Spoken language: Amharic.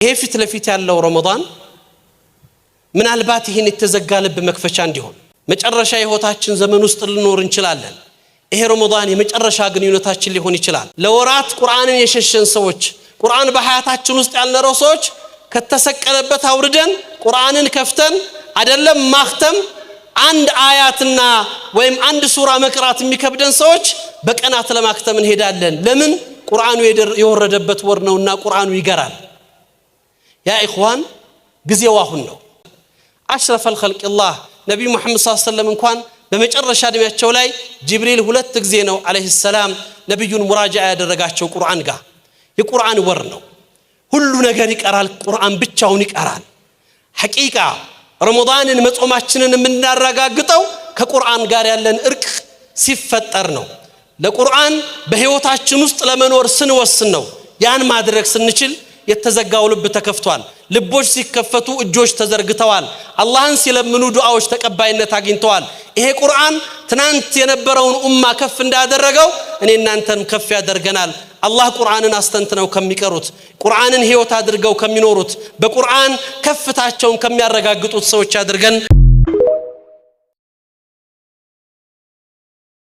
ይሄ ፊት ለፊት ያለው ረመዳን ምናልባት ይሄን የተዘጋለብ መክፈቻ እንዲሆን መጨረሻ ህይወታችን ዘመን ውስጥ ልኖር እንችላለን። ይሄ ረመዳን የመጨረሻ ግንኙነታችን ሊሆን ይችላል። ለወራት ቁርአንን የሸሸን ሰዎች ቁርአን በሐያታችን ውስጥ ያልነረው ሰዎች ከተሰቀለበት አውርደን ቁርአንን ከፍተን አይደለም ማختም አንድ አያትና ወይም አንድ ሱራ መቅራት የሚከብደን ሰዎች በቀናት ለማክተም እንሄዳለን። ለምን? ቁርአኑ የወረደበት ወር ነውና ቁርአኑ ይገራል። ያ ኢኽዋን ጊዜው አሁን ነው። አሽረፈል ኸልቅላህ ነብዩ መሐመድ ሰለላሁ ዐለይሂ ወሰለም እንኳን በመጨረሻ እድሜያቸው ላይ ጅብሪል ሁለት ጊዜ ነው አለይሂ ሰላም ነብዩን ሙራጃዓ ያደረጋቸው ቁርአን ጋር። የቁርአን ወር ነው። ሁሉ ነገር ይቀራል፣ ቁርአን ብቻውን ይቀራል። ሐቂቃ ረመዳንን መጾማችንን የምናረጋግጠው ከቁርአን ጋር ያለን እርቅ ሲፈጠር ነው። ለቁርአን በህይወታችን ውስጥ ለመኖር ስንወስን ነው። ያን ማድረግ ስንችል የተዘጋው ልብ ተከፍቷል። ልቦች ሲከፈቱ እጆች ተዘርግተዋል። አላህን ሲለምኑ ዱዓዎች ተቀባይነት አግኝተዋል። ይሄ ቁርአን ትናንት የነበረውን ኡማ ከፍ እንዳደረገው እኔ እናንተም ከፍ ያደርገናል። አላህ ቁርአንን አስተንትነው ከሚቀሩት ቁርአንን ህይወት አድርገው ከሚኖሩት በቁርአን ከፍታቸውን ከሚያረጋግጡት ሰዎች አድርገን